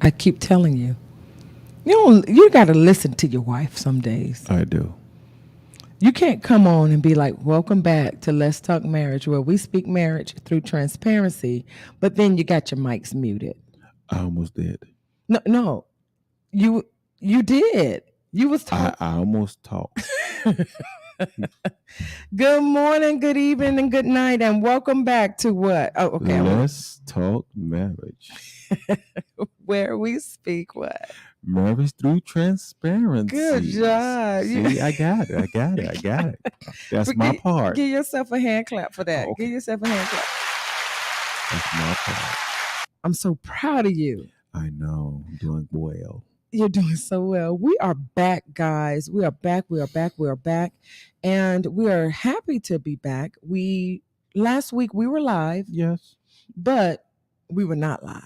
I keep telling you. You got to listen to your wife some days. I do. You can't come on and be like, "Welcome back to Let's Talk Marriage," where we speak marriage through transparency, but then you got your mics muted. I almost did. No, no, you you did. You was I, talking. I almost talked. Good morning, good evening, and good night, and welcome back to what? Oh, okay. Let's talk marriage. Where we speak what? Marriage through transparency. Good job. See, I got it. I got it. I got it. That's my Give, part. give yourself a hand clap for that. Oh, okay. Give yourself a hand clap. That's my part. I'm so proud of you. I know. I'm doing well. You're doing so well. We are back, guys. We are back. We are back. We are back. And we are happy to be back. Last week we were live, Yes. but we were not live.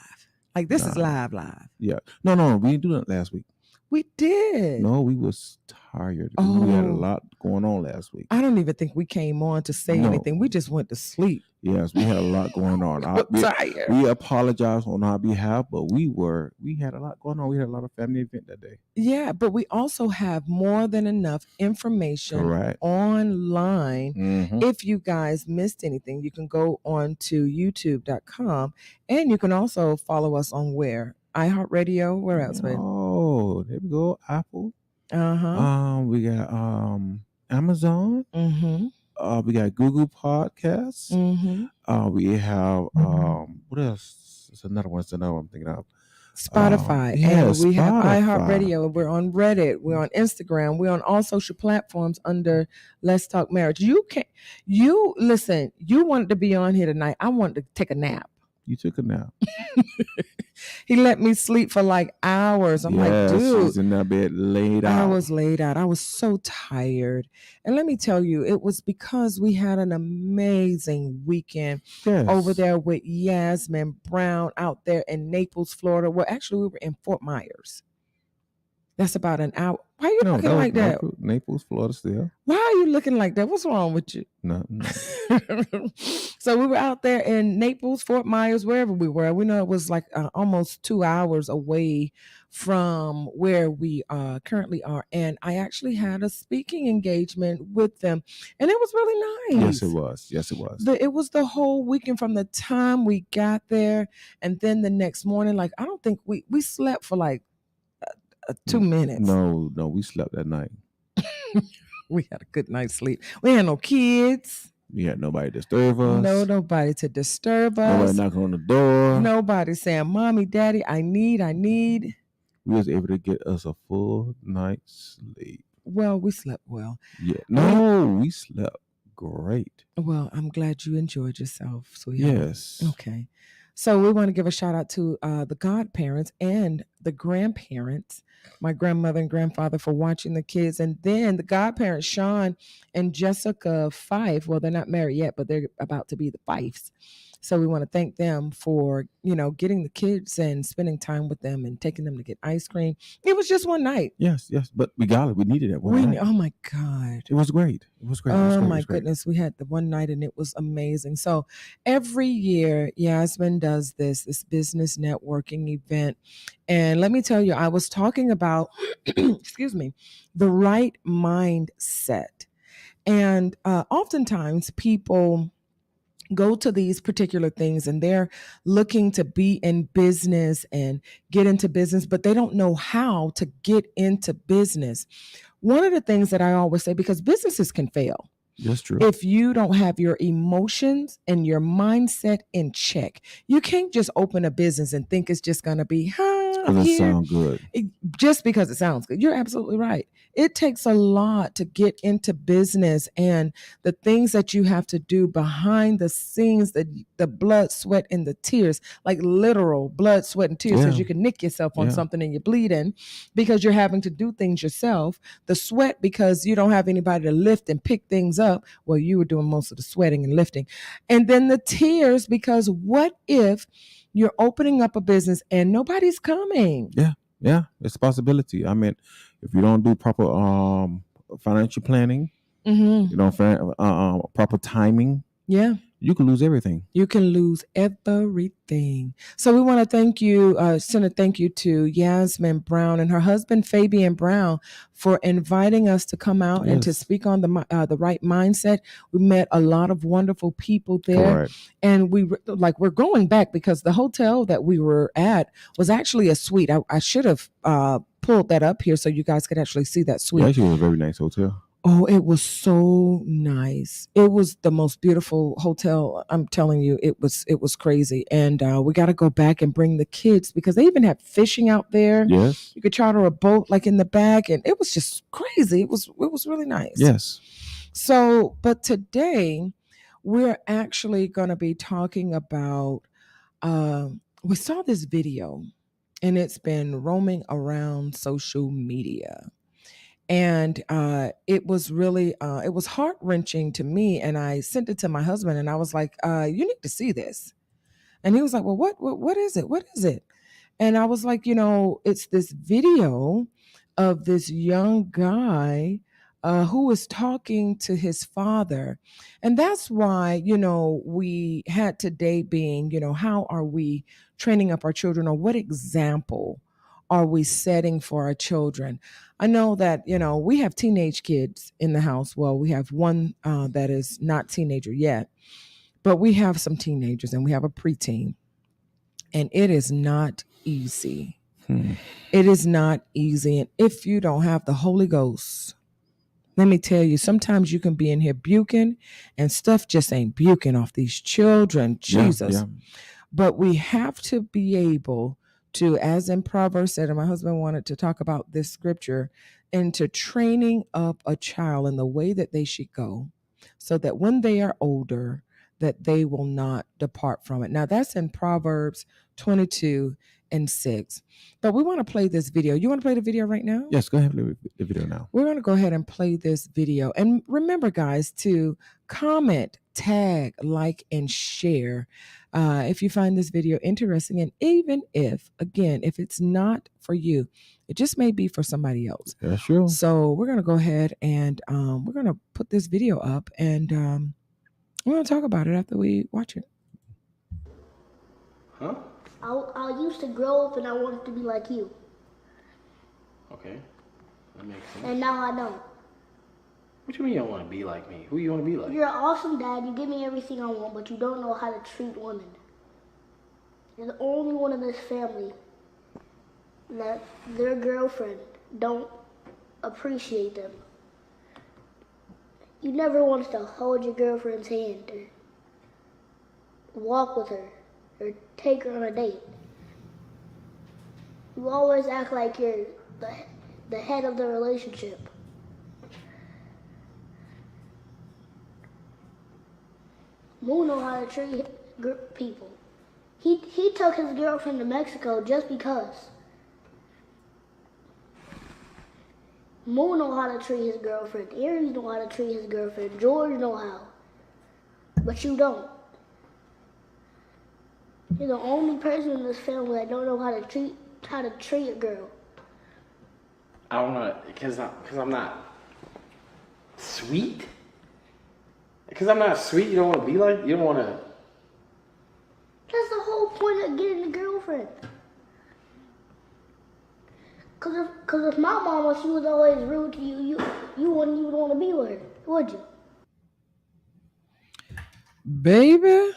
Like this is live. Yeah. No. We didn't do that last week. We did. No, we was tired. Oh. We had a lot going on last week. I don't even think we came on to say anything. We just went to sleep. Yes, we had a lot going on. Tired. We apologize on our behalf, but we had a lot going on. We had a lot of family event that day. Yeah, but we also have more than enough information online. Mm-hmm. If you guys missed anything, you can go on to youtube.com, and you can also follow us on where? iHeartRadio. Where else, babe? Oh, there we go. Apple. Uh-huh. We got Amazon. Mm-hmm. We got Google Podcasts. Mm-hmm. We have what else? It's another one. I'm thinking of. Spotify. Yeah, and we have Spotify. iHeartRadio. We're on Reddit. We're on Instagram. We're on all social platforms under Let's Talk Marriage. You listen, you wanted to be on here tonight. I wanted to take a nap. You took a nap. He let me sleep for like hours. I'm like, dude. She's in that bed laid out. I was laid out. I was so tired. And let me tell you, it was because we had an amazing weekend over there with Yasmin Brown out there in Naples, Florida. Well, actually, we were in Fort Myers. That's about an hour. Why are you looking like that? Naples, Florida still. Why are you looking like that? What's wrong with you? Nothing. So we were out there in Naples, Fort Myers, wherever we were. We know it was like almost 2 hours away from where we currently are. And I actually had a speaking engagement with them. And it was really nice. Yes, it was. It was the whole weekend from the time we got there. And then the next morning, like, I don't think we slept for like 2 minutes. No, we slept that night. We had a good night's sleep. We had no kids. We had nobody disturb us. No, nobody to disturb us. Nobody knocking on the door. Nobody saying, "Mommy, Daddy, I need." We was able to get us a full night's sleep. Well, we slept well. Yeah. No, we slept great. Well, I'm glad you enjoyed yourself, sweetheart. Yes. Okay. So we want to give a shout out to the godparents and the grandparents, my grandmother and grandfather, for watching the kids. And then the godparents, Sean and Jessica Fife. Well, they're not married yet, but they're about to be the Fifes. So we want to thank them for, getting the kids and spending time with them and taking them to get ice cream. It was just one night. Yes. But we got it. We needed it one night. Oh, my God. It was great. Oh, my goodness. We had the one night and it was amazing. So every year, Yasmin does this business networking event. And let me tell you, I was talking about, excuse me, the right mindset. And oftentimes people go to these particular things and they're looking to be in business and get into business, but they don't know how to get into business. One of the things that I always say, because businesses can fail. That's true. If you don't have your emotions and your mindset in check, you can't just open a business and think it's just going to be, it sounds good. Just because it sounds good. You're absolutely right. It takes a lot to get into business, and the things that you have to do behind the scenes, the blood, sweat, and the tears, like literal blood, sweat, and tears, because you can nick yourself on something and you're bleeding because you're having to do things yourself. The sweat because you don't have anybody to lift and pick things up. Well, you were doing most of the sweating and lifting. And then the tears because what if you're opening up a business and nobody's coming? Yeah, it's a possibility. I mean, if you don't do proper financial planning, proper timing, you can lose everything. You can lose everything. So we want to thank you, send a thank you to Yasmin Brown and her husband Fabian Brown for inviting us to come out and to Yes. speak on the right mindset. We met a lot of wonderful people there, Correct. and we're going back because the hotel that we were at was actually a suite. I should have pulled that up here so you guys could actually see that Yeah, suite. actually, it was a very nice hotel. Oh, it was so nice. It was the most beautiful hotel. I'm telling you, it was crazy. And we got to go back and bring the kids because they even had fishing out there. Yes. You could charter a boat like in the back, and it was just crazy. It was really nice. Yes. So, but today we're actually going to be talking about. We saw this video, and it's been roaming around social media, and it was heart wrenching to me. And I sent it to my husband, and I was like, "You need to see this." And he was like, "Well, what is it? What is it?" And I was like, it's this video of this young guy who was talking to his father. And that's why, we had today being, how are we training up our children, or what example are we setting for our children? I know that, we have teenage kids in the house. Well, we have one that is not teenager yet, but we have some teenagers and we have a preteen, and it is not easy. It is not easy. And if you don't have the Holy Ghost, let me tell you, sometimes you can be in here buking and stuff just ain't buking off these children. Jesus. Yeah. But we have to be able to, as in Proverbs said, and my husband wanted to talk about this scripture, into training up a child in the way that they should go, so that when they are older, that they will not depart from it. Now that's in Proverbs 22:6. But we want to play this video. You want to play the video right now? Yes, go ahead and play the video now. We're going to go ahead and play this video. And remember, guys, to comment, tag, like, and share if you find this video interesting. And even if it's not for you, it just may be for somebody else. Yeah, sure. So we're going to go ahead and we're going to put this video up, and we're going to talk about it after we watch it. Huh? I used to grow up and I wanted to be like you. Okay. That makes sense. And now I don't. What you mean you don't want to be like me? Who you want to be like? You're an awesome dad. You give me everything I want, but you don't know how to treat women. You're the only one in this family that their girlfriend don't appreciate them. You never wanted to hold your girlfriend's hand or walk with her or take her on a date. You always act like you're the head of the relationship. Moo know how to treat people. He took his girlfriend to Mexico just because. Moo know how to treat his girlfriend. Aries know how to treat his girlfriend. George know how. But you don't. You're the only person in this family that don't know how to treat a girl. I don't know, because I'm not sweet? Because I'm not sweet, you don't want to be like, you don't want to... That's the whole point of getting a girlfriend. Cause if my mama, she was always rude to you, you wouldn't even want to be with her, would you? Baby,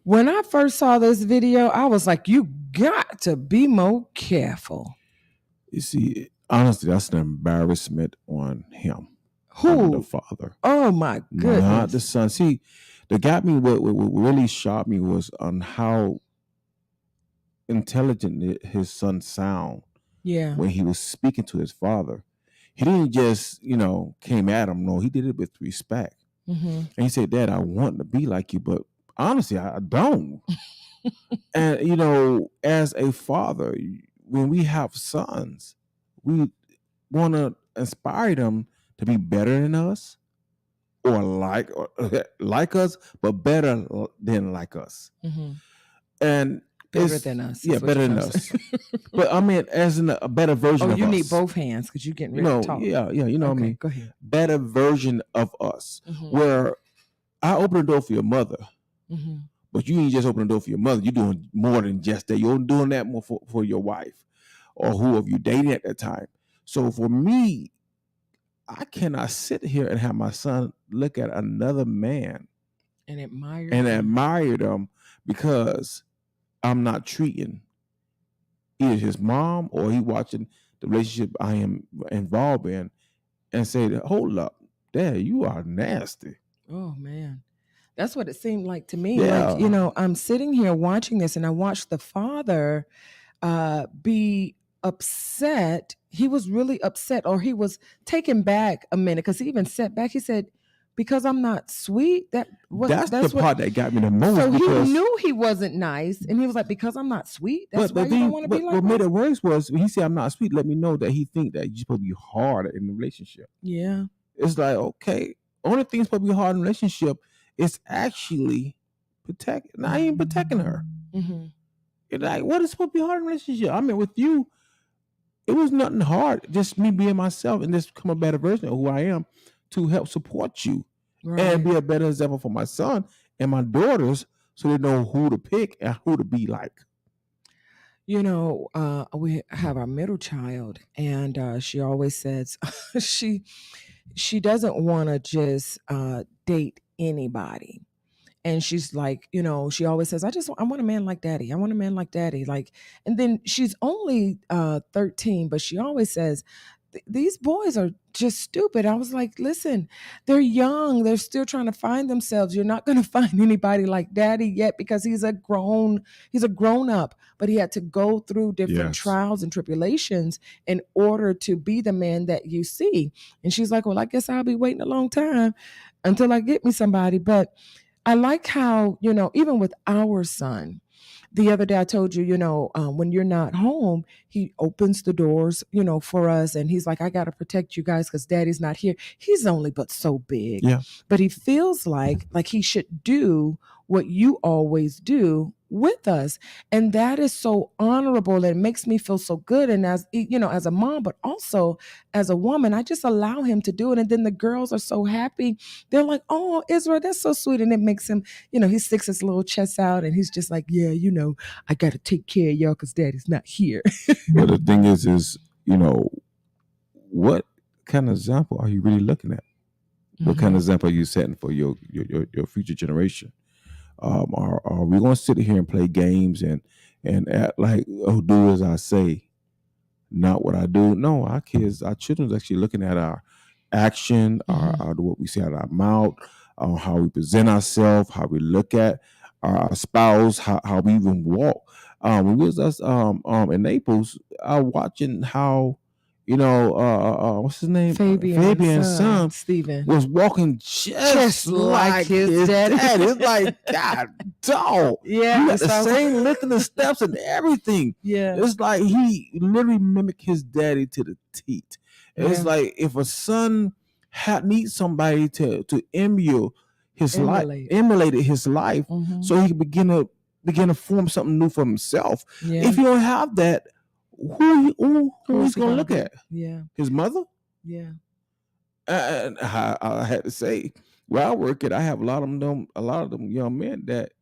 when I first saw this video, I was like, you got to be more careful. You see, honestly, that's an embarrassment on him. Who? The father. Oh my goodness. Not the son. See, that got me, what really shocked me was on how intelligent his son sound. Yeah. When he was speaking to his father. He didn't just, came at him. No, he did it with respect. Mm-hmm. And he said, Dad, I want to be like you, but honestly, I don't. And, as a father, when we have sons, we want to inspire them to be better than us or like us, but better than like us. Mm-hmm. And better than us. Yeah, better than us. But I mean, as in a better version of us. Oh, you need both hands because you're getting ready to talk. Yeah, you know what I mean? Go ahead. Better version of us, where I open the door for your mother, Mm-hmm. but you ain't just open the door for your mother. You're doing more than just that. You're doing that more for your wife or whoever you dating at that time. So for me, I cannot sit here and have my son look at another man And admire and them. admire them because I'm not treating either his mom or he watching the relationship I am involved in and say that, hold up, Dad, you are nasty. Oh man. That's what it seemed like to me. Like, Yeah. I'm sitting here watching this and I watched the father be upset. He was really upset, or he was taken back a minute because he even sat back. He said, "Because I'm not sweet." That's the That's what. part that got me the most So he because knew he wasn't nice, and he was like, "Because I'm not sweet, that's but why the you don't thing want to be but like what made me." it worse was when he said I'm not sweet, let me know that he think that you're supposed to be hard in the relationship. Yeah. It's like, okay, only thing supposed to be hard in a relationship is actually protecting. I ain't protecting her. Mm-hmm. It's like, what is supposed to be hard in a relationship? I mean, with you, it was nothing hard. Just me being myself and just become a better version of who I am to help support you and Right. be a better example for my son and my daughters so they know who to pick and who to be like. We have our middle child, and she always says she she doesn't want to just date anybody. And she's like, she always says, I want a man like daddy. I want a man like daddy. Like, and then she's only 13, but she always says, these boys are just stupid. I was like, listen, they're young. They're still trying to find themselves. You're not going to find anybody like daddy yet because he's a grown up, but he had to go through different Yes. trials and tribulations in order to be the man that you see. And she's like, well, I guess I'll be waiting a long time until I get me somebody. But I like how, even with our son, the other day I told you, when you're not home, he opens the doors, for us. And he's like, I got to protect you guys because daddy's not here. He's only but so big. Yeah. But he feels like he should do what you always do with us. And that is so honorable. And it makes me feel so good. And as a mom, but also as a woman, I just allow him to do it. And then the girls are so happy. They're like, oh, Israel, that's so sweet. And it makes him, he sticks his little chest out and he's just like, yeah, I got to take care of y'all because daddy's not here. But the thing is, what kind of example are you really looking at? What kind of example are you setting for your future generation? Are we going to sit here and play games and act like, oh, do as I say, not what I do? No, our children's actually looking at our action, our what we say out of our mouth, how we present ourselves, how we look at our spouse, how we even walk. When we was us in Naples, watching how what's his name? Fabian's son Stephen was walking just like his daddy. It's like, God, dog. Yeah, You got the same lick in the steps and everything. Yeah. It's like he literally mimicked his daddy to the teeth. It's Yeah. like if a son needs somebody to emulate his life, emulated his life, so he can begin to form something new for himself. Yeah. If you don't have that, who he's gonna look at? Yeah. His mother? Yeah. And I had to say, where I work at, I have a lot of them young men that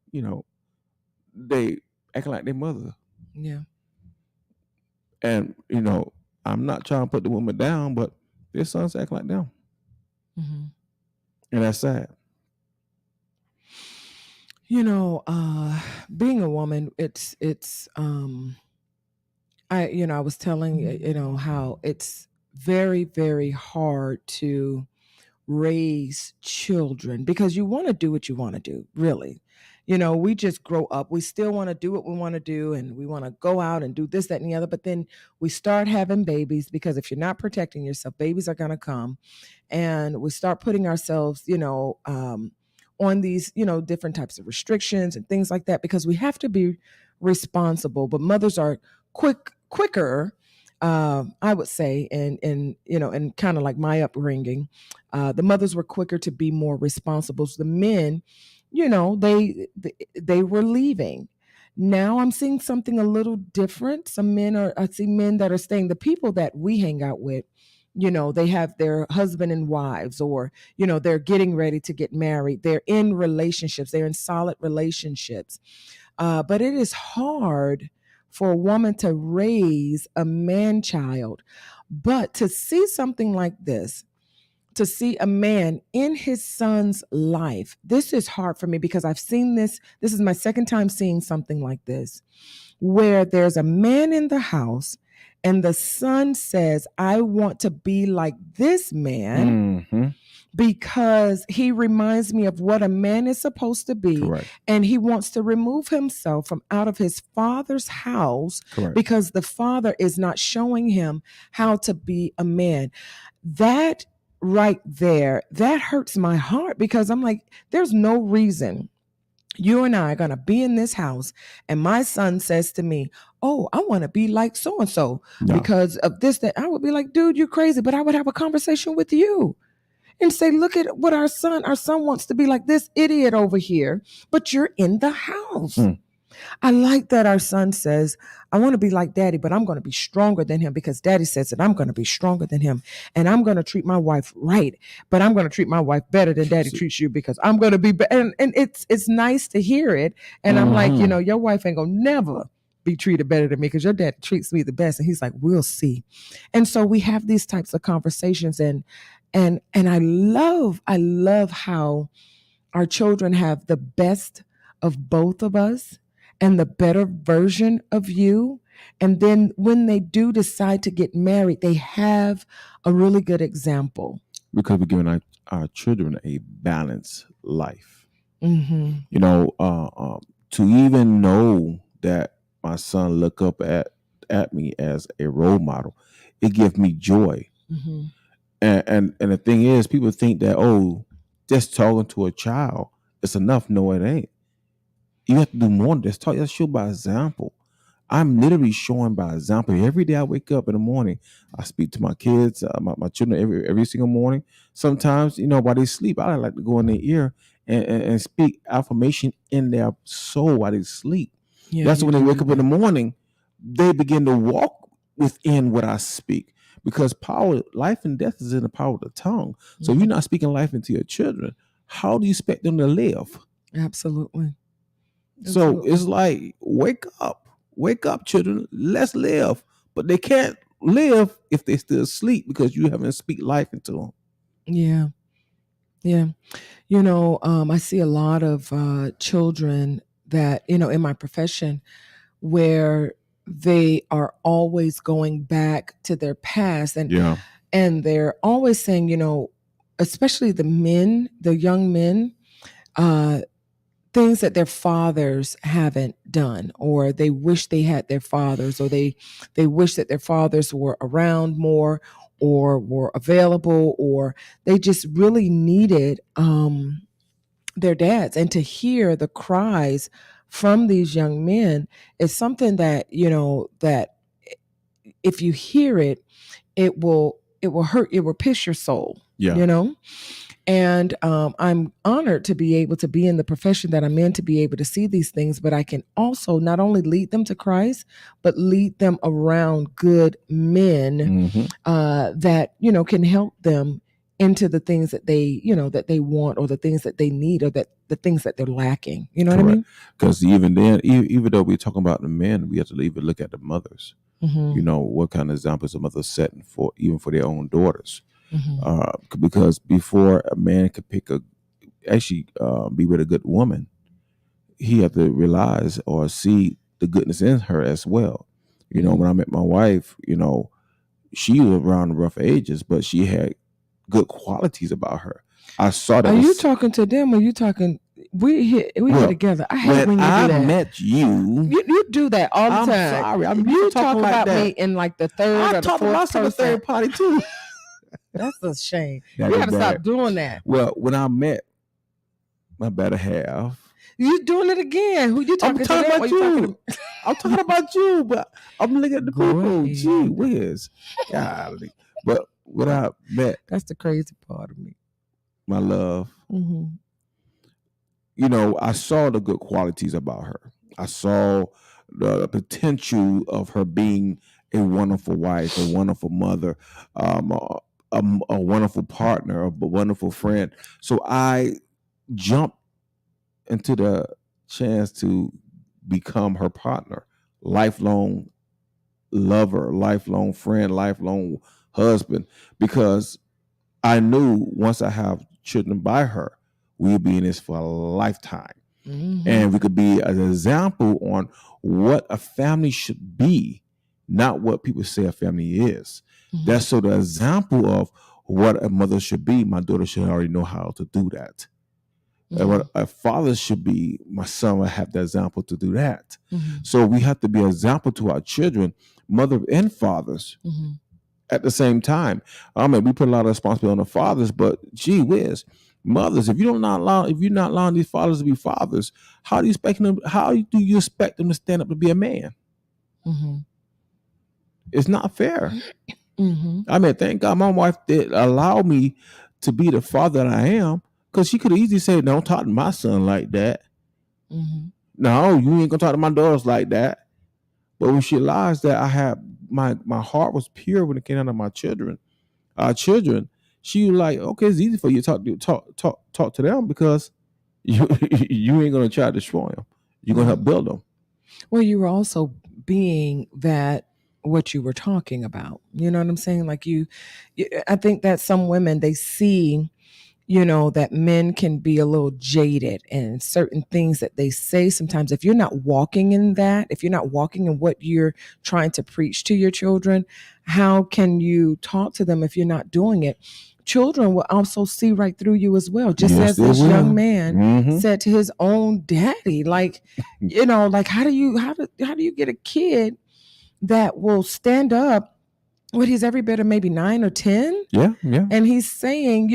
they acting like their mother. Yeah. And I'm not trying to put the woman down, but their sons act like them, and that's sad. Being a woman, it's I was telling how it's very, very hard to raise children because you want to do what you want to do, really. We just grow up. We still want to do what we want to do and we want to go out and do this, that, and the other. But then we start having babies because if you're not protecting yourself, babies are going to come. And we start putting ourselves, on these, different types of restrictions and things like that because we have to be responsible. But mothers are quicker, I would say, and kind of like my upbringing, the mothers were quicker to be more responsible. So the men, they were leaving. Now I'm seeing something a little different. I see men that are staying. The people that we hang out with, They have their husband and wives, or they're getting ready to get married, they're in relationships, they're in solid relationships. But it is hard for a woman to raise a man child. But to see something like this, to see a man in his son's life, this is hard for me, because I've seen this. This is my second time seeing something like this, where there's a man in the house and the son says, I want to be like this man because he reminds me of what a man is supposed to be. Correct. And he wants to remove himself from out of his father's house. Correct. Because the father is not showing him how to be a man. That right there, that hurts my heart, because I'm like, there's no reason you and I are going to be in this house and my son says to me, oh, I want to be like so-and-so because of this, that. I would be like, dude, you're crazy. But I would have a conversation with you and say, look at what our son wants to be like this idiot over here, but you're in the house. I like that our son says, I want to be like daddy, but I'm going to be stronger than him, because daddy says that I'm going to be stronger than him. And I'm going to treat my wife right, but I'm going to treat my wife better than daddy treats you, because I'm going to be better. And it's nice to hear it. And I'm like, your wife ain't going to never be treated better than me, because your dad treats me the best. And he's like, we'll see. And so we have these types of conversations, and I love how our children have the best of both of us and the better version of you. And then when they do decide to get married, they have a really good example. Because we're giving our children a balanced life. Mm-hmm. To even know that my son look up at me as a role model, it gives me joy. Mm-hmm. And the thing is, people think that, oh, just talking to a child is enough. No, it ain't. You have to do more than just talk. You have to show by example. I'm literally showing by example. Every day I wake up in the morning, I speak to my kids, my children every single morning. Sometimes, while they sleep, I like to go in their ear and speak affirmation in their soul while they sleep. Yeah, that's when they wake up in the morning, they begin to walk within what I speak. Because life and death is in the power of the tongue. So if you're not speaking life into your children, how do you expect them to live? Absolutely. So it's like, wake up, children. Let's live. But they can't live if they still sleep, because you haven't speak life into them. Yeah. Yeah. I see a lot of children that, in my profession, where they are always going back to their past, and they're always saying, especially the young men, things that their fathers haven't done, or they wish they had their fathers, or they wish that their fathers were around more, or were available, or they just really needed their dads. And to hear the cries from these young men is something that, that if you hear it, it will hurt, it will pierce your soul. And I'm honored to be able to be in the profession that I'm in, to be able to see these things, but I can also not only lead them to Christ, but lead them around good men that, can help them into the things that they, that they want, or the things that they need, or that the things that they're lacking. You know what I mean? Because even then, even though we're talking about the men, we have to even look at the mothers. Mm-hmm. What kind of examples a mother setting for, even for their own daughters. Mm-hmm. Because before a man could be with a good woman, he had to realize or see the goodness in her as well. When I met my wife, she was around the rough ages, but she had good qualities about her. I saw that. Are you talking to them, or you talking? We here together. I hate when you do that. Met you. You do that all the time. I'm sorry. You talk about me in like the third or the fourth person. Third party too. That's a shame. You gotta stop doing that. Well, when I met my better half, you doing it again. Who you talking to? About you. I'm talking about you, but I'm looking at the people. Gee whiz. Golly. But when I met, that's the crazy part of me. My love. Mm-hmm. I saw the good qualities about her. I saw the potential of her being a wonderful wife, a wonderful mother, um, a, a wonderful partner, a wonderful friend. So I jumped into the chance to become her partner, lifelong lover, lifelong friend, lifelong husband, because I knew once I have children by her, we'll be in this for a lifetime. Mm-hmm. And we could be an example on what a family should be, not what people say a family is. Mm-hmm. That's so the example of what a mother should be. My daughter should already know how to do that. And what a father should be, my son will have the example to do that. Mm-hmm. So we have to be an example to our children, mother and fathers, Mm-hmm. at the same time. I mean, we put a lot of responsibility on the fathers, but gee whiz, mothers, if you're not allowing these fathers to be fathers, how do you expect them to stand up to be a man? Mm-hmm. It's not fair. Mm-hmm. I mean, thank God my wife did allow me to be the father that I am, because she could have easily said, don't talk to my son like that. Mm-hmm. No, you ain't gonna talk to my daughters like that. But when she realized that I had my heart was pure when it came out of my children, our children, she was like, okay, it's easy for you to talk to them, because you you ain't gonna try to destroy them. You're gonna help build them. Well, you were also being that what you were talking about. You know what I'm saying? Like I think that some women, they see, that men can be a little jaded and certain things that they say sometimes. If you're not walking in that, if you're not walking in what you're trying to preach to your children, how can you talk to them if you're not doing it? Children will also see right through you as well, just Yes, as they this will. young man Mhm. said to his own daddy, like, like how do you get a kid that will stand up when he's every bit of maybe 9 or 10? Yeah. And he's saying,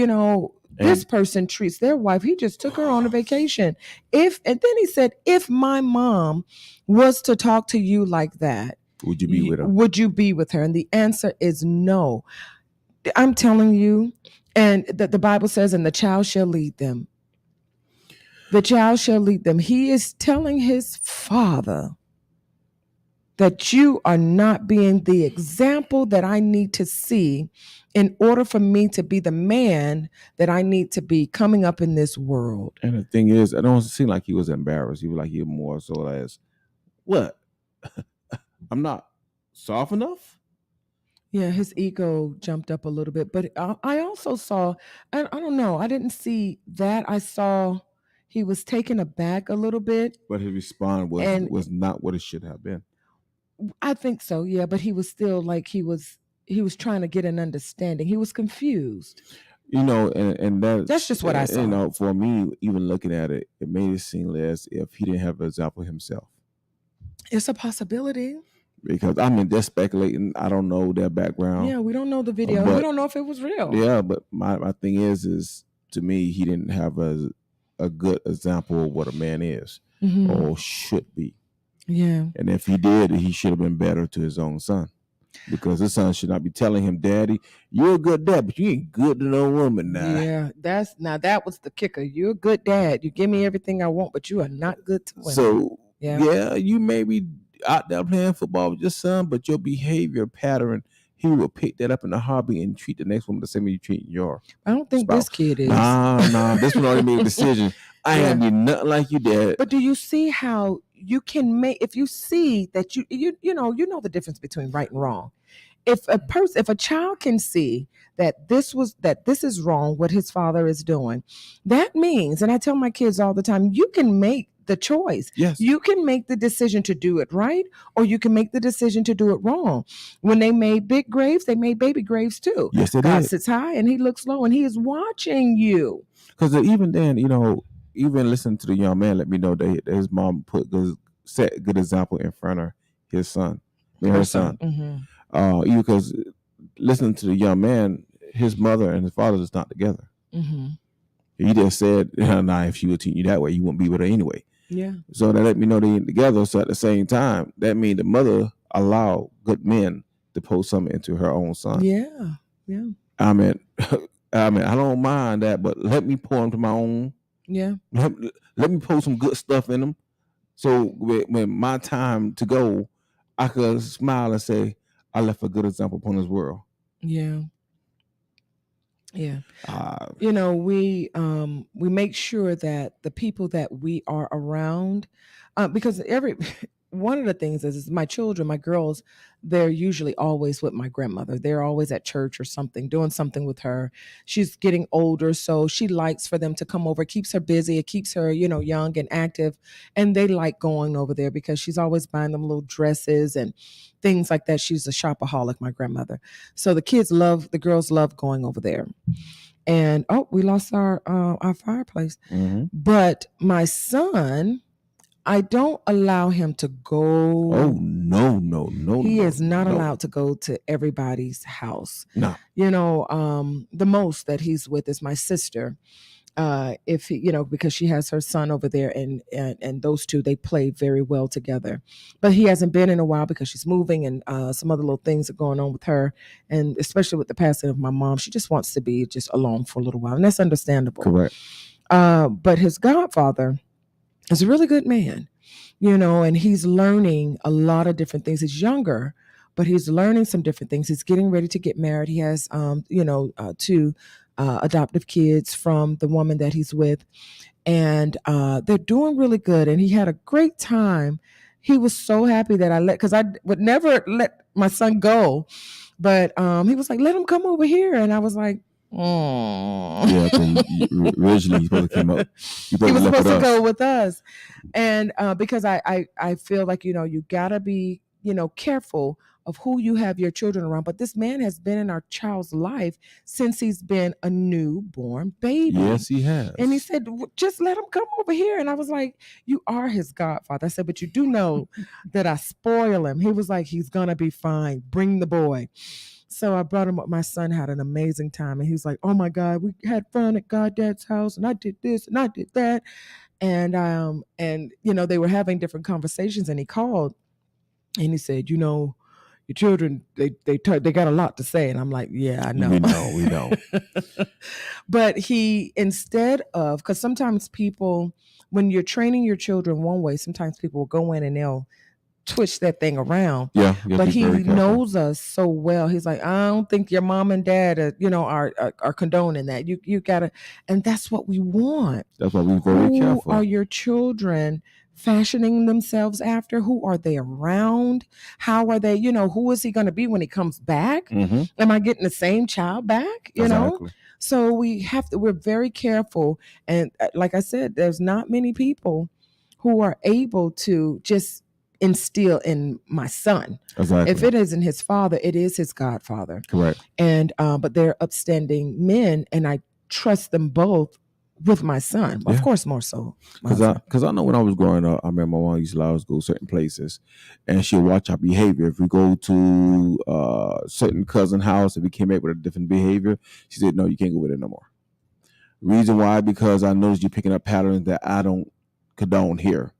this person treats their wife. He just took her on a vacation. And then he said, if my mom was to talk to you like that, Would you be with her? would you be with her? And the answer is no. I'm telling you, and the Bible says, and the child shall lead them. The child shall lead them. He is telling his father that you are not being the example that I need to see in order for me to be the man that I need to be coming up in this world. And the thing is, I don't seem like he was embarrassed. He was like, he was more so as, what? I'm not soft enough? Yeah, his ego jumped up a little bit. But I also saw, I don't know, I didn't see that. I saw he was taken aback a little bit. But his response was not what it should have been. I think so, yeah. But he was still like he was trying to get an understanding. He was confused. And That's just what I saw. For me, even looking at it, it made it seem as if he didn't have an example himself. It's a possibility. Because they're speculating. I don't know their background. Yeah, we don't know the video. We don't know if it was real. Yeah, but my thing is to me, he didn't have a good example of what a man is or should be. Yeah. And if he did, he should have been better to his own son. Because his son should not be telling him, Daddy, you're a good dad, but you ain't good to no woman now. Yeah, that was the kicker. You're a good dad. You give me everything I want, but you are not good to women. So yeah, you may be out there playing football with your son, but your behavior pattern, he will pick that up in a hobby and treat the next woman the same way you treat your I don't think spouse. This kid is. Nah, this one already made a decision. I ain't be nothing like you, Dad. But do you see how you can make, if you see that you know the difference between right and wrong. If a child can see that this is wrong, what his father is doing, that means, and I tell my kids all the time, you can make the choice. Yes. You can make the decision to do it right, or you can make the decision to do it wrong. When they made big graves, they made baby graves too. Yes, they God did. sits high and he looks low, and he is watching you. Because even then, even listening to the young man, let me know that his mom set a good example in front of his son, her son. Mm-hmm. Because listening to the young man, his mother and his father is not together. Mm-hmm. He just said, nah, if she would treat you that way, you wouldn't be with her anyway. Yeah. So that let me know they ain't together. So at the same time, that means the mother allowed good men to post something into her own son. Yeah. Yeah. I mean, I don't mind that, but let me pour into my own. Yeah. Let me post some good stuff in them. So when my time to go, I could smile and say, I left a good example upon this world. Yeah. Yeah. Uh, We make sure that the people that we are around, because one of the things is my children, my girls, they're usually always with my grandmother. They're always at church or something, doing something with her. She's getting older, so she likes for them to come over. It keeps her busy. It keeps her, young and active, and they like going over there because she's always buying them little dresses and things like that. She's a shopaholic, my grandmother. So the girls love going over there. And we lost our fireplace. mm-hmm. But my son, I don't allow him to go. Oh no! He is not allowed to go to everybody's house. No. The most that he's with is my sister. If he, because she has her son over there, and those two, they play very well together. But he hasn't been in a while because she's moving, and some other little things are going on with her, and especially with the passing of my mom, she just wants to be just alone for a little while, and that's understandable. Correct. But his godfather is a really good man, and he's learning a lot of different things. He's younger, but he's learning some different things. He's getting ready to get married. He has, two adoptive kids from the woman that he's with, and they're doing really good. And he had a great time. He was so happy that because I would never let my son go, but he was like, "Let him come over here," and I was like, "Oh, yeah." Originally, he supposed to come up. He was supposed to go with us, and because I feel like you gotta be careful of who you have your children around. But this man has been in our child's life since he's been a newborn baby. Yes, he has. And he said, "Just let him come over here." And I was like, "You are his godfather." I said, "But you do know that I spoil him." He was like, "He's gonna be fine. Bring the boy." So I brought him up. My son had an amazing time, and he was like, "Oh my God, we had fun at Goddad's house, and I did this and I did that." And they were having different conversations, and he called and he said, "Your children, they got a lot to say." And I'm like, "Yeah, I know." We know. But instead of, because sometimes people, when you're training your children one way, sometimes people will go in and they'll twitch that thing around. Yeah, but he knows us so well. He's like, "I don't think your mom and dad are condoning that. You gotta," and that's what we want. That's why we're very careful. Who are your children fashioning themselves after? Who are they around? How are they? Who is he going to be when he comes back? Mm-hmm. Am I getting the same child back? Exactly. So we're very careful. And like I said, there's not many people who are able to just instill in my son. Exactly. If it isn't his father, it is his godfather. Correct. And but they're upstanding men, and I trust them both with my son. Of course, more so. Because I know when I was growing up, I remember my mom used to allow us to go certain places, and she'll watch our behavior. If we go to certain cousin house, if we came back with a different behavior, she said, "No, you can't go with it no more." Reason why? Because I noticed you're picking up patterns that I don't condone here.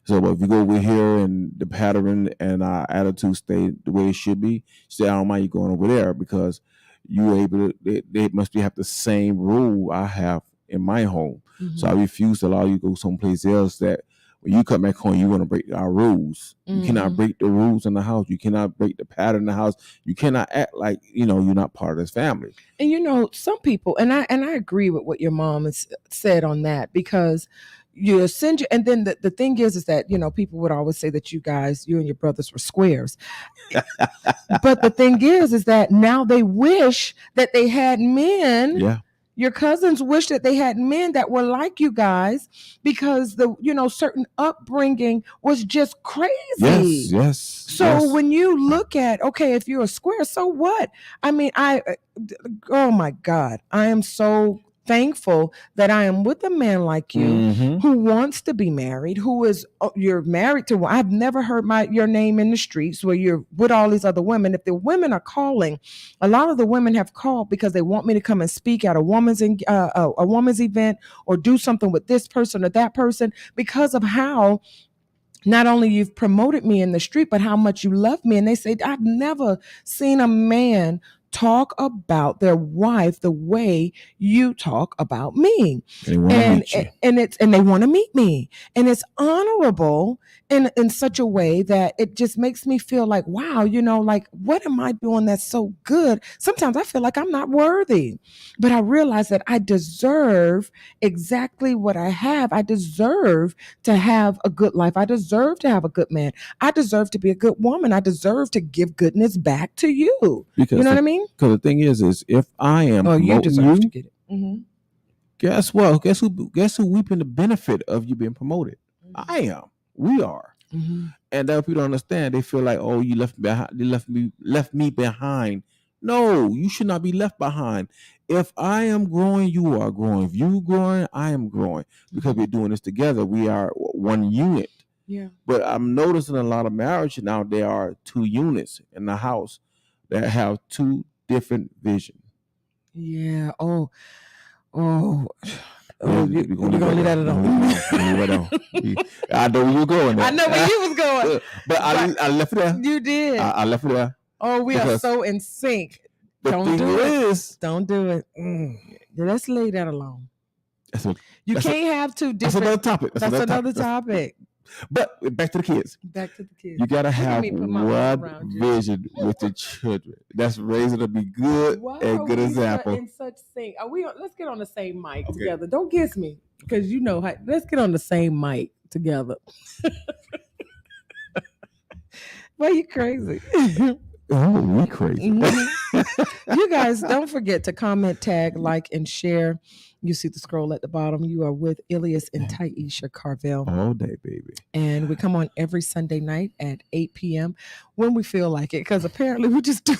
So if you go over here and the pattern and our attitude stay the way it should be, she said, "I don't mind you going over there because you able to, they must have the same rule I have in my home." Mm-hmm. So I refuse to allow you to go someplace else that when you come back home, you want to break our rules. Mm-hmm. You cannot break the rules in the house. You cannot break the pattern in the house. You cannot act like, you're not part of this family. And some people, and I agree with what your mom has said on that, because you send you, and then the thing is that people would always say that you and your brothers were squares. But the thing is that now they wish that they had men. Yeah. Your cousins wish that they had men that were like you guys, because the certain upbringing was just crazy. Yes. So when you look at, okay, if you're a square, so what? I mean, oh my God, I am so thankful that I am with a man like you, mm-hmm. who wants to be married, you're married to. I've never heard your name in the streets where you're with all these other women. If the women are calling, a lot of the women have called because they want me to come and speak at a woman's event, or do something with this person or that person, because of how not only you've promoted me in the street, but how much you love me. And they say, "I've never seen a man talk about their wife the way you talk about me. They want to meet you. And they want to meet me. And it's honorable in such a way that it just makes me feel like, wow, like, what am I doing that's so good? Sometimes I feel like I'm not worthy, but I realize that I deserve exactly what I have. I deserve to have a good life. I deserve to have a good man. I deserve to be a good woman. I deserve to give goodness back to you. Because you know what I mean? Because the thing is if I am Oh, you promoting deserve you, to get it. Mm-hmm. guess what? Guess who reaping the benefit of you being promoted? Mm-hmm. I am. We are. Mm-hmm. And other people don't understand. They feel like, oh, you left me behind. They left me behind. No, you should not be left behind. If I am growing, you are growing. If you growing, I am growing. Because we're doing this together. We are one unit. Yeah. But I'm noticing a lot of marriages now, there are two units in the house that have two different visions. Yeah. Oh, you're We're gonna leave that alone. I know where you're going. I know where you was going. But I left it there. You did. I left it there. Oh, we are so in sync. Don't do it. Don't do it. Let's lay that alone. You can't have two different. That's another topic. That's another topic. But back to the kids. Back to the kids. You gotta have one vision with the children. That's raising to be good and good example. In such sync. Let's get on the same mic together. Don't kiss me, because let's get on the same mic together. Why you crazy? Oh, we crazy. You guys, don't forget to comment, tag, like, and share. You see the scroll at the bottom. You are with Ilias and Taisha Carvel. All day, baby. And we come on every Sunday night at 8 p.m. when we feel like it, because apparently we just do.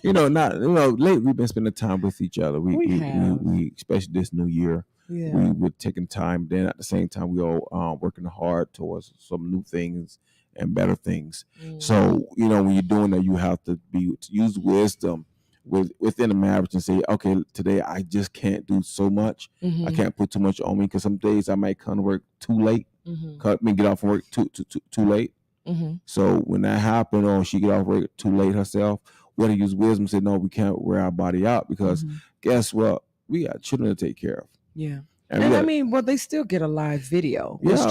Lately we've been spending time with each other. We especially this new year. Yeah. We were taking time. Then at the same time, we all working hard towards some new things and better things. So, when you're doing that, you have to use wisdom within a marriage and say, okay, today I just can't do so much. I can't put too much on me, because some days I might come to work too late. Get off from work too late. So when that happened, or she get off work too late herself, we got to use wisdom and say, no, we can't wear our body out, because guess what? We got children to take care of. Yeah. And they still get a live video. It's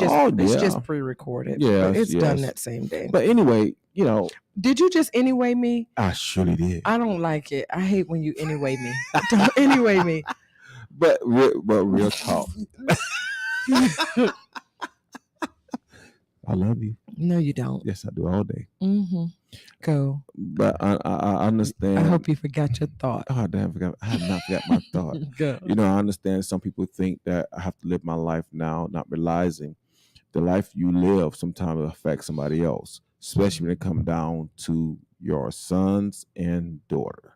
just pre-recorded. Yeah, it's done that same day. But anyway, did you just anyway me? I surely did. I don't like it. I hate when you anyway me. Don't anyway me. But real talk. I love you. No, you don't. Yes, I do, all day. Go. But I understand. I hope you forgot your thought. Oh, I have not forgot my thought. Go. I understand some people think that I have to live my life now, not realizing the life you live sometimes affects somebody else, especially when it comes down to your sons and daughter.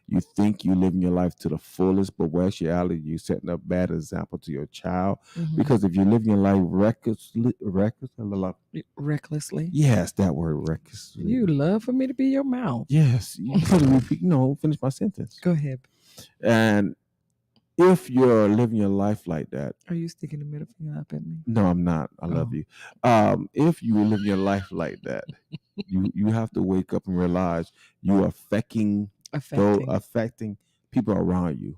You think you living your life to the fullest, but in actuality, you're setting a bad example to your child. Because if you're living your life recklessly. Yes, that word, recklessly. You love for me to be your mouth. Yes, you finish my sentence. Go ahead. And if you're living your life like that, are you sticking the middle finger up at me? No, I'm not. I love you. If you live your life like that, you have to wake up and realize you are affecting people around you.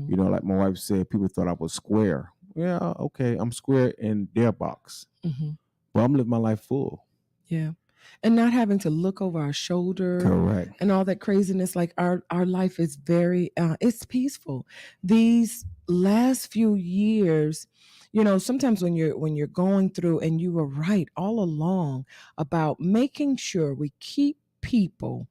Like my wife said, people thought I was square. Yeah, okay, I'm square in their box, but I'm living my life full. Yeah. And not having to look over our shoulder. Correct. And all that craziness. Like our life is very it's peaceful. These last few years, sometimes when you're going through, and you were right all along about making sure we keep people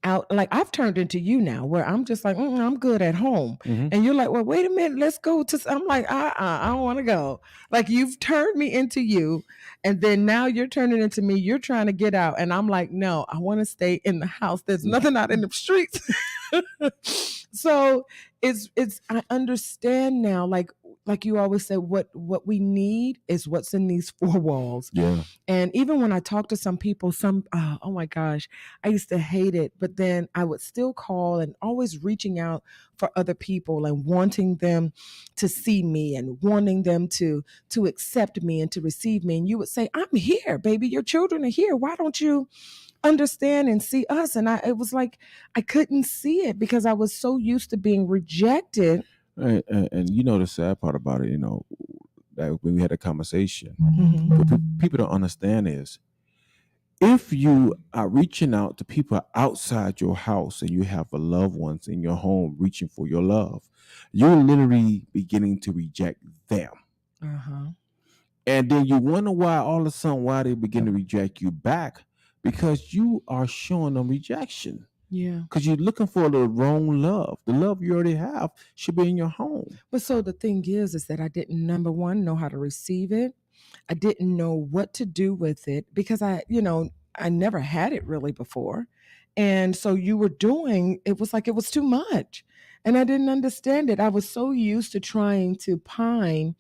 out. Like, I've turned into you now, where I'm just like, I'm good at home. And you're like, well, wait a minute, let's go to. I'm like, I don't want to go. Like, you've turned me into you, and then now you're turning into me. You're trying to get out, and I'm like, no, I want to stay in the house. There's nothing out in the streets. So it's I understand now, like you always say, what we need is what's in these four walls. Yeah. And even when I talk to some people, oh my gosh, I used to hate it, but then I would still call and always reaching out for other people and wanting them to see me and wanting them to accept me and to receive me. And you would say, I'm here, baby. Your children are here. Why don't you understand and see us? And it was like I couldn't see it because I was so used to being rejected. And you know the sad part about it, that when we had a conversation, Mhm. what people don't understand is if you are reaching out to people outside your house and you have a loved ones in your home reaching for your love, you're literally beginning to reject them. Uh-huh. And then you wonder why all of a sudden why they begin to reject you back, because you are showing them rejection. Yeah. Because you're looking for the wrong love. The love you already have should be in your home. But so the thing is that I didn't, number one, know how to receive it. I didn't know what to do with it because I never had it really before. And so you were doing, it was like it was too much. And I didn't understand it. I was so used to trying to pine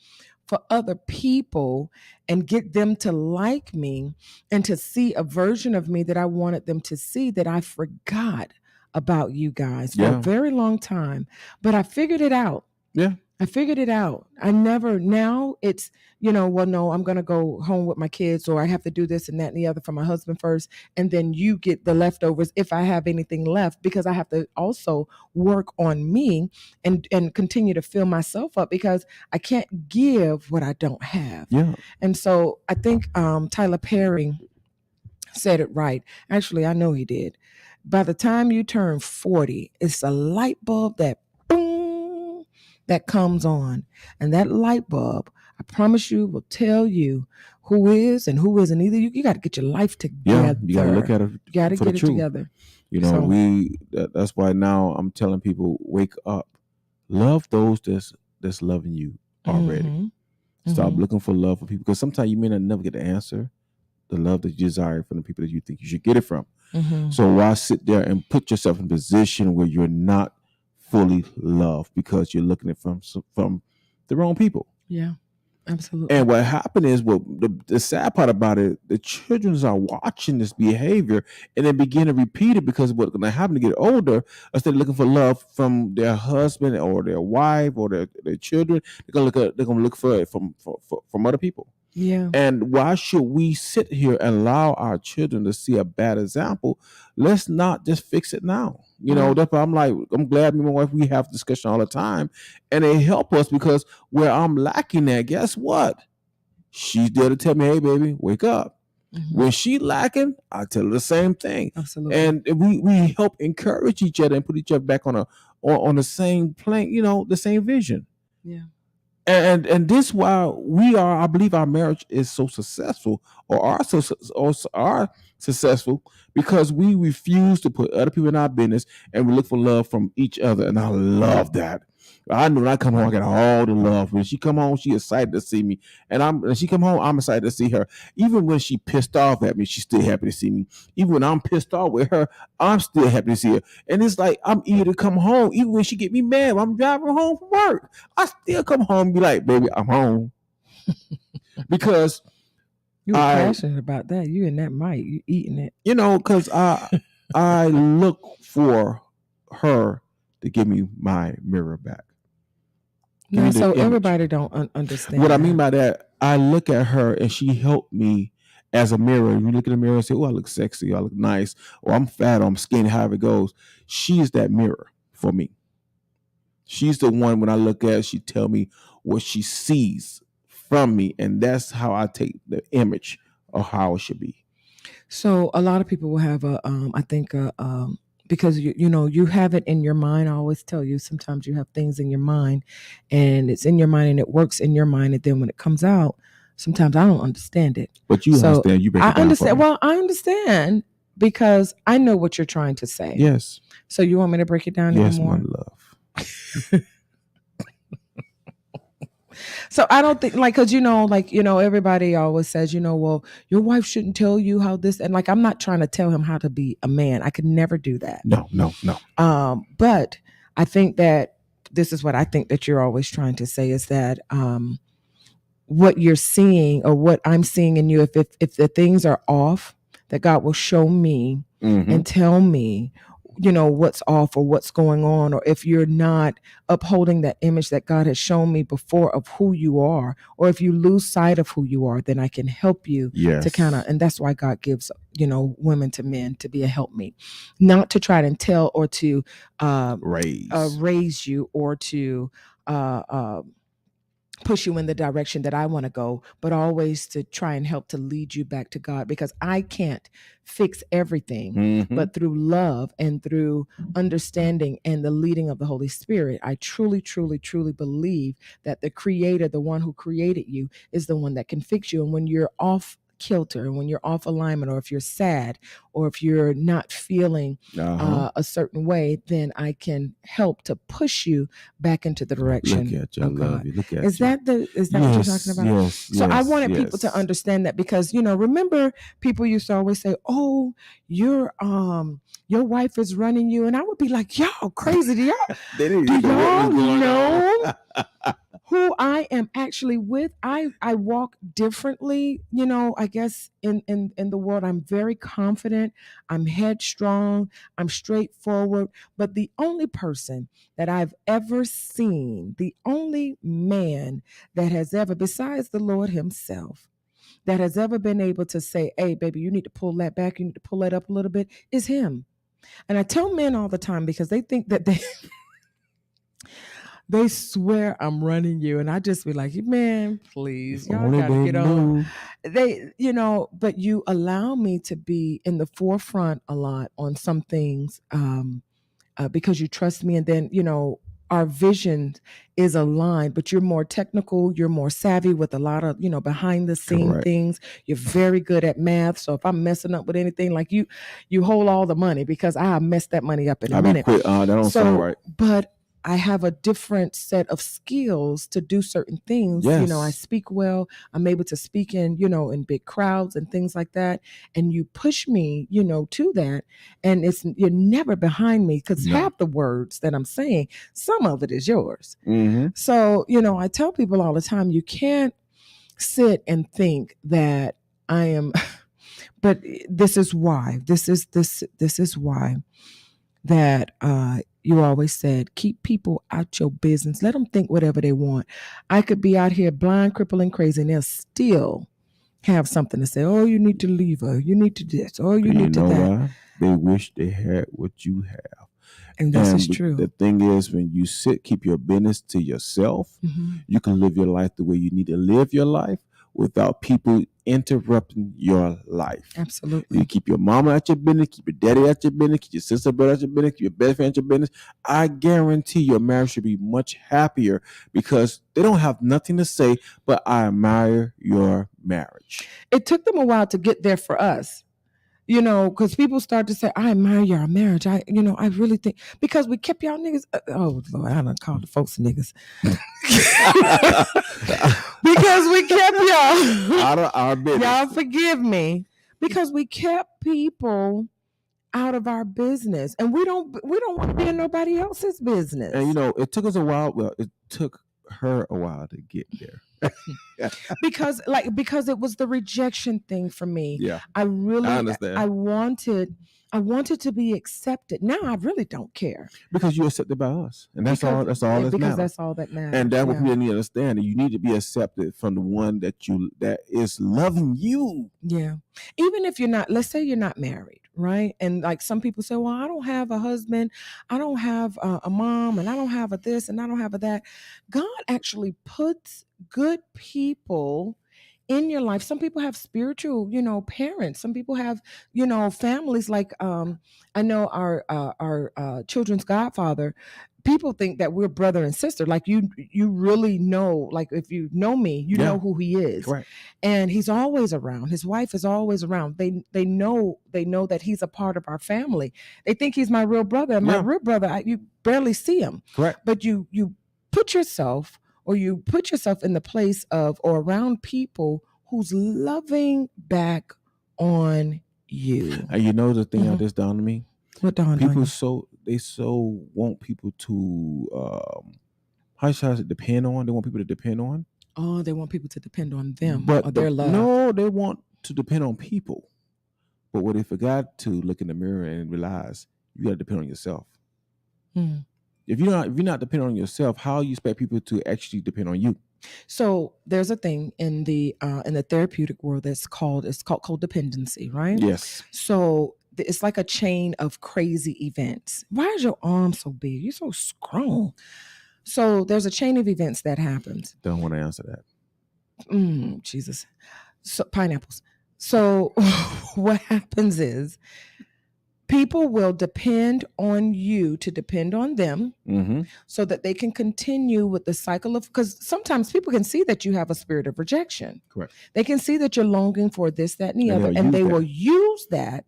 for other people and get them to like me and to see a version of me that I wanted them to see, that I forgot about you guys for a Yeah. very long time. But I figured it out. Yeah. I figured it out. Now it's, well, no, I'm going to go home with my kids, or I have to do this and that and the other for my husband first. And then you get the leftovers if I have anything left, because I have to also work on me and continue to fill myself up, because I can't give what I don't have. Yeah. And so I think Tyler Perry said it right. Actually, I know he did. By the time you turn 40, it's a light bulb that boom, that comes on. And that light bulb, I promise you, will tell you who is and who isn't. Either you got to get your life together. Yeah. You got to look at it. You got to for get the it truth. together. That's why now I'm telling people, wake up. Love those that's loving you already. Mm-hmm. Stop Mm-hmm. looking for love for people, because sometimes you may not never get the answer, the love that you desire from the people that you think you should get it from. Mm-hmm. So why sit there and put yourself in a position where you're not fully loved because you're looking at from the wrong people? Yeah, absolutely. And what happened is, the sad part about it, the children are watching this behavior and they begin to repeat it, because what's going to happen to get older, instead of looking for love from their husband or their wife or their children, they're going to look for it from other people. Yeah. And why should we sit here and allow our children to see a bad example? Let's not just fix it now. That's why I'm glad me and my wife, we have discussion all the time, and they help us, because where I'm lacking at, guess what? She's there to tell me, hey, baby, wake up. Mm-hmm. When she lacking, I tell her the same thing. Absolutely. And we help encourage each other and put each other back on the same plane, the same vision. Yeah. And this why I believe our marriage is so successful, or are successful, because we refuse to put other people in our business, and we look for love from each other. And I love that. I know when I come home, I get all the love. When she come home, she excited to see me, and when she come home, I'm excited to see her. Even when she pissed off at me, she's still happy to see me. Even when I'm pissed off with her, I'm still happy to see her. And it's like I'm eager to come home, even when she get me mad. When I'm driving home from work, I still come home and be like, baby, I'm home. Because you were passionate about that. You and that mic, you eating it. Because I look for her to give me my mirror back. No, so everybody don't understand. What I mean by that, I look at her and she helped me as a mirror. You look in the mirror and say, oh, I look sexy, I look nice, or I'm fat, or I'm skinny, however it goes. She's that mirror for me. She's the one, when I look at her, she tell me what she sees from me, and that's how I take the image of how it should be. So a lot of people will have because you have it in your mind. I always tell you, sometimes you have things in your mind, and it's in your mind and it works in your mind, and then when it comes out, sometimes I don't understand it. But you understand. You break it down. I understand. Well, I understand, because I know what you're trying to say. Yes. So you want me to break it down yes, anymore? Yes, my love. So I don't think, because everybody always says, well, your wife shouldn't tell you how this, and I'm not trying to tell him how to be a man. I could never do that. No. But I think that this is what I think that you're always trying to say, is that what you're seeing or what I'm seeing in you, if the things are off, that God will show me and tell me, what's off or what's going on, or if you're not upholding that image that God has shown me before of who you are, or if you lose sight of who you are, then I can help you to kind of, and that's why God gives, women to men to be a helpmeet, not to try to tell or to raise you or to push you in the direction that I want to go, but always to try and help to lead you back to God, because I can't fix everything, but through love and through understanding and the leading of the Holy Spirit, I truly, truly, truly believe that the Creator, the one who created you, is the one that can fix you. And when you're off kilter and when you're off alignment, or if you're sad, or if you're not feeling a certain way, then I can help to push you back into the direction. Look at you, of God. love you. Look at is you. that what you're talking about? Yes. So I wanted people to understand that, because remember, people used to always say, "Oh, your wife is running you," and I would be like, "Y'all crazy? Do y'all know who I am actually with?" I walk differently, I guess in the world. I'm very confident, I'm headstrong, I'm straightforward, but the only person that I've ever seen, the only man that has ever, besides the Lord himself, that has ever been able to say, "Hey baby, you need to pull that back, you need to pull that up a little bit," is him. And I tell men all the time, because they think that they swear I'm running you, and I just be like, "Man, please, y'all gotta get on." But you allow me to be in the forefront a lot on some things, because you trust me, and then our vision is aligned. But you're more technical, you're more savvy with a lot of behind the scene things. You're very good at math, so if I'm messing up with anything, like you hold all the money, because I mess that money up in a minute. That don't sound right. But I have a different set of skills to do certain things. Yes. I speak well. I'm able to speak in big crowds and things like that. And you push me, to that. And you're never behind me, because half the words that I'm saying, some of it is yours. So, I tell people all the time, you can't sit and think that I am, but this is why, this is why that you always said, keep people out your business. Let them think whatever they want. I could be out here blind, crippling, crazy, and they'll still have something to say. "Oh, you need to leave her. You need to this. Oh, you need to that." Why? They wish they had what you have. And this is true. The thing is, when you keep your business to yourself, you can live your life the way you need to live your life without people interrupting your life. Absolutely. You keep your mama at your business, keep your daddy at your business, keep your sister brother at your business, keep your best friend at your business. I guarantee your marriage should be much happier, because they don't have nothing to say, but I admire your marriage. It took them a while to get there for us. Because people start to say, "I admire your marriage." I really think, because we kept y'all niggas. Oh Lord, I done called the folks niggas. Because we kept y'all out of our business. Y'all forgive me, because we kept people out of our business, and we don't want to be in nobody else's business. And it took us a while. Well, it took her a while to get there. because it was the rejection thing for me. Yeah, I understand. I wanted to be accepted. Now I really don't care, because you're accepted by us, and that's all that matters. Because that's all that matters. And that's what people need to understand. You need to be accepted from the one that is loving you. Yeah, even if you're not. Let's say you're not married, right? And like some people say, "Well, I don't have a husband, I don't have a mom, and I don't have a this, and I don't have a that." God actually puts good people in your life. Some people have spiritual, parents. Some people have, families. Like I know our children's godfather. People think that we're brother and sister. Like you really know. Like if you know me, you know who he is. Right. And he's always around. His wife is always around. They know that he's a part of our family. They think he's my real brother. And my real brother, you barely see him. Correct. But you put yourself in the place of or around people who's loving back on you. And the thing that just dawned on me? What dawned on you? People so want people to how should I say, depend on. They want people to depend on. Oh, they want people to depend on them But or their love. no, they want to depend on people. But what they forgot to look in the mirror and realize you got to depend on yourself. Mm. If you're not depending on yourself, how you expect people to actually depend on you? So there's a thing in the therapeutic world that's called codependency, right? Yes. So it's like a chain of crazy events. Why is your arm so big? You're so strong. So there's a chain of events that happens. Don't want to answer that. Jesus. So pineapples. So what happens is people will depend on you to depend on them so that they can continue with the cycle of, because sometimes people can see that you have a spirit of rejection. Correct. They can see that you're longing for this, that, and the other, and they will use that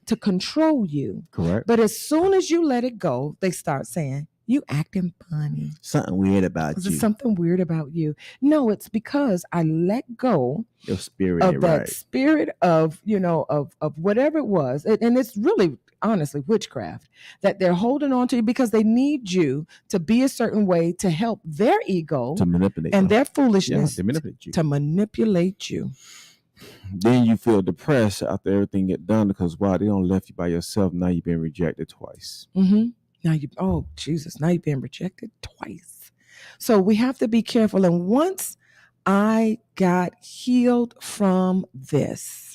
to control you. Correct. But as soon as you let it go, they start saying, you acting funny. Something weird about you. There's something weird about you. No, it's because I let go your spirit of that spirit of, of whatever it was. And it's really, honestly, witchcraft that they're holding on to you because they need you to be a certain way to help their ego to manipulate and their foolishness to manipulate you. To manipulate you. Then you feel depressed after everything get done because they don't left you by yourself. Now you've been rejected twice. Now now you've been rejected twice. So we have to be careful. And once I got healed from this,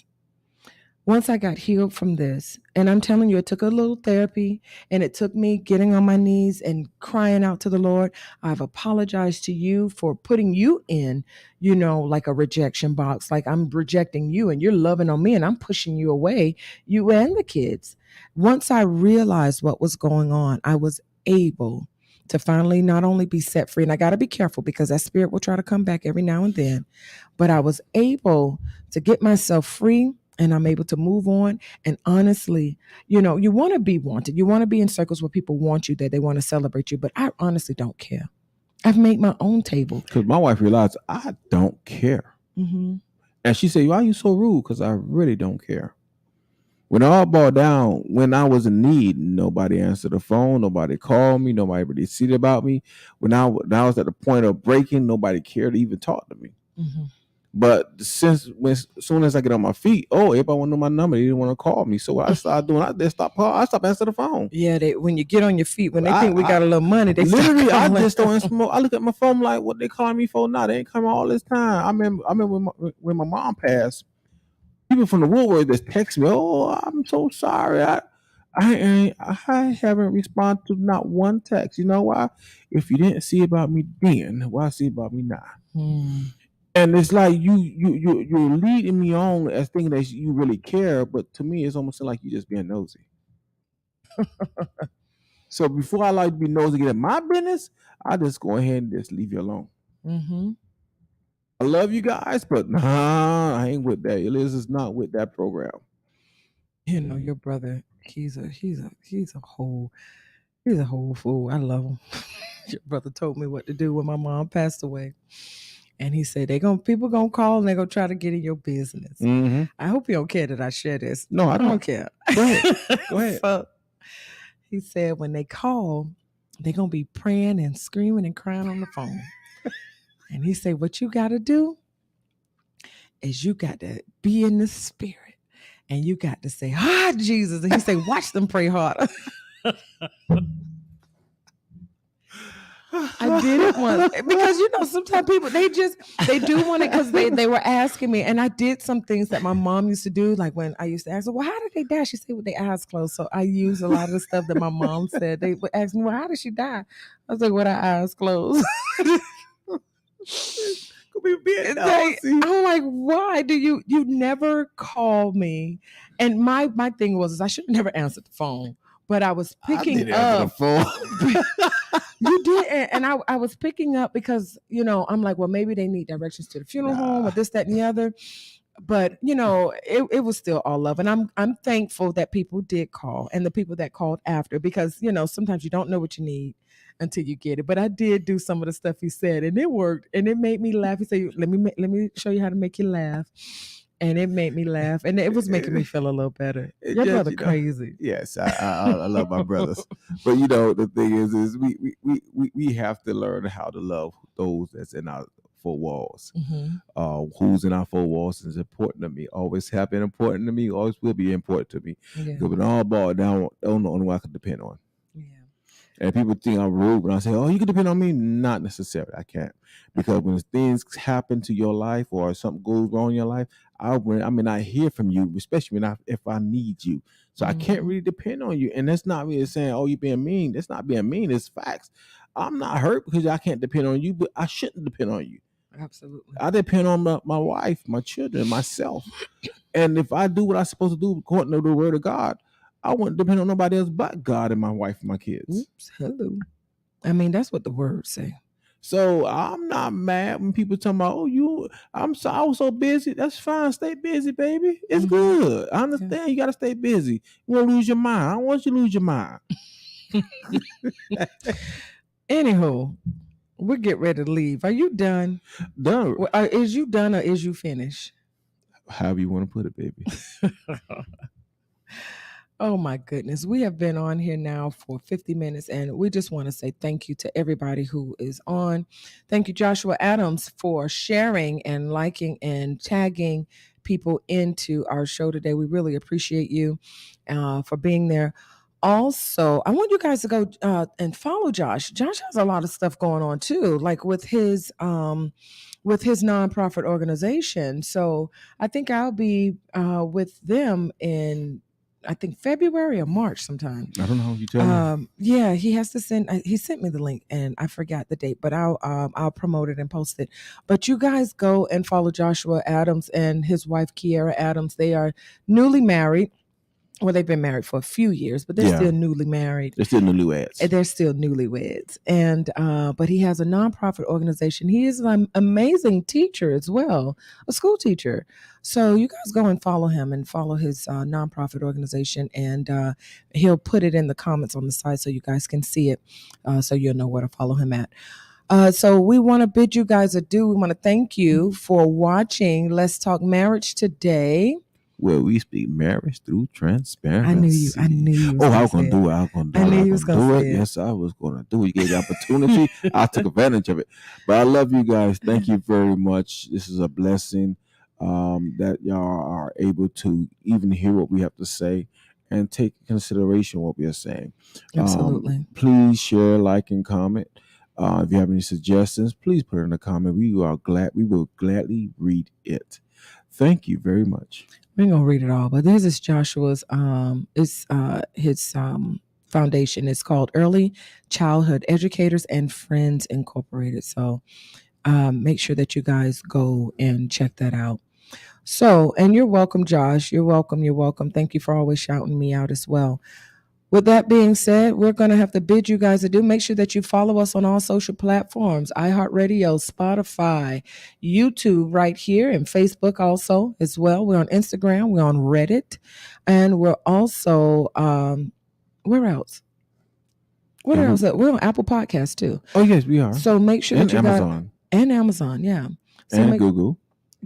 and I'm telling you, it took a little therapy and it took me getting on my knees and crying out to the Lord. I've apologized to you for putting you in, like a rejection box, like I'm rejecting you and you're loving on me and I'm pushing you away, you and the kids. Once I realized what was going on, I was able to finally not only be set free, and I got to be careful because that spirit will try to come back every now and then, but I was able to get myself free and I'm able to move on. And honestly, you want to be wanted. You want to be in circles where people want you, that they want to celebrate you, but I honestly don't care. I've made my own table. Because my wife realized I don't care. And she said, why are you so rude? Because I really don't care. When it all boiled down, when I was in need, nobody answered the phone. Nobody called me. Nobody really said about me. When I was at the point of breaking, nobody cared to even talk to me. But as soon as I get on my feet, everybody want to know my number. They didn't want to call me. So what I started doing, I stopped answering the phone. Yeah, when you get on your feet, when they think we got a little money, they literally. I just don't smoke. I look at my phone like, what they calling me for now? They ain't coming all this time. I remember when my mom passed. People from the woodwork just text me, I'm so sorry. I haven't responded to not one text. You know why? If you didn't see about me then, why see about me now? And it's like you're leading me on as thinking that you really care, but to me, it's almost like you just being nosy. So before I like to be nosy, get in my business, I just go ahead and just leave you alone. I love you guys, but nah, I ain't with that. Eliz is not with that program. Your brother, he's a whole fool. I love him. Your brother told me what to do when my mom passed away. And he said people gonna call and they're gonna try to get in your business. I hope you don't care that I share this. No, I don't care. Go ahead. So he said when they call, they're gonna be praying and screaming and crying on the phone. And he said, what you gotta do is you got to be in the spirit and you got to say, Jesus. And he said, watch them pray harder. I did it once because sometimes people they do want it because they were asking me, and I did some things that my mom used to do, like when I used to ask her, well, how did they die? She said with their eyes closed. So I used a lot of the stuff that my mom said. They would ask me, well, how did she die? I was like, with her eyes closed. I'm like, why do you never call me? And my thing was I should have never answered the phone. But I was picking up. You did, and I was picking up because I'm like, well, maybe they need directions to the funeral home or this, that, and the other. But it was still all love, and I'm thankful that people did call and the people that called after, because sometimes you don't know what you need until you get it. But I did do some of the stuff he said, and it worked, and it made me laugh. He said, "Let me show you how to make you laugh." And it made me laugh, and it was making me feel a little better. It Your just, brother you know, crazy. yes, I love my brothers, but you know the thing is we have to learn how to love those that's in our four walls. Who's in our four walls is important to me. Always have been important to me. Always will be important to me. Yeah. Because when all boiled down, I'm the only one I can depend on. Yeah. And people think I'm rude when I say, "Oh, you can depend on me." Not necessarily. I can't, because when things happen to your life or something goes wrong in your life, I may not hear from you, especially if I need you. So I can't really depend on you. And that's not really saying, "Oh, you're being mean." That's not being mean. It's facts. I'm not hurt because I can't depend on you, but I shouldn't depend on you. Absolutely. I depend on my wife, my children, myself. And if I do what I'm supposed to do according to the word of God, I wouldn't depend on nobody else but God and my wife and my kids. Oops, hello. I mean, that's what the words say. So I'm not mad when people talking about, "Oh, I was so busy." That's fine. Stay busy, baby. It's good. I understand you got to stay busy. You won't lose your mind. I don't want you to lose your mind. Anywho, we'll get ready to leave. Are you done? Done. Is you done or is you finished? However you want to put it, baby. Oh my goodness. We have been on here now for 50 minutes, and we just want to say thank you to everybody who is on. Thank you, Joshua Adams, for sharing and liking and tagging people into our show today. We really appreciate you for being there. Also, I want you guys to go and follow Josh. Josh has a lot of stuff going on too, like with his nonprofit organization. So I think I'll be with them in, I think, February or March sometime. I don't know. You tell me. Yeah, he has to send. He sent me the link, and I forgot the date, but I'll promote it and post it. But you guys go and follow Joshua Adams and his wife Kiera Adams. They are newly married. Well, they've been married for a few years, but they're still newly married. They're still newlyweds. They're still newlyweds. And but he has a nonprofit organization. He is an amazing teacher as well, a school teacher. So you guys go and follow him and follow his nonprofit organization, and he'll put it in the comments on the site so you guys can see it, so you'll know where to follow him at. So we want to bid you guys adieu. We want to thank you for watching Let's Talk Marriage today. Where we speak marriage through transparency. I knew you. I was going to do it. I was going to do it. I knew you was going to do it. Yes, I was going to do it. You gave the opportunity. I took advantage of it. But I love you guys. Thank you very much. This is a blessing that y'all are able to even hear what we have to say and take consideration what we are saying. Absolutely. Please share, like, and comment. If you have any suggestions, please put it in the comment. We will gladly read it. Thank you very much. We're gonna read it all, but this is Joshua's his foundation. It's called Early Childhood Educators and Friends Incorporated. So make sure that you guys go and check that out. So, and you're welcome, Josh. You're welcome. You're welcome. Thank you for always shouting me out as well. With that being said, we're going to have to bid you guys adieu. Make sure that you follow us on all social platforms, iHeartRadio, Spotify, YouTube right here, and Facebook also as well. We're on Instagram. We're on Reddit. And we're also, where else? Where else? We're on Apple Podcasts too. Oh, yes, we are. So make sure that you Amazon. And Amazon, yeah. So and Google.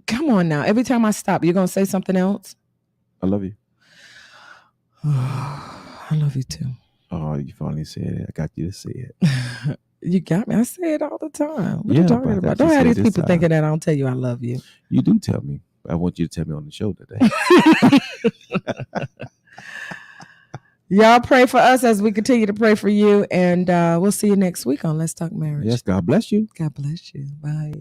Come on now. Every time I stop, you're going to say something else? I love you. I love you too. Oh, you finally said it. I got you to say it. You got me. I say it all the time. What are you talking about? Don't have these people thinking that I don't tell you I love you. You do tell me. I want you to tell me on the show today. Y'all pray for us as we continue to pray for you. And we'll see you next week on Let's Talk Marriage. Yes, God bless you. God bless you. Bye.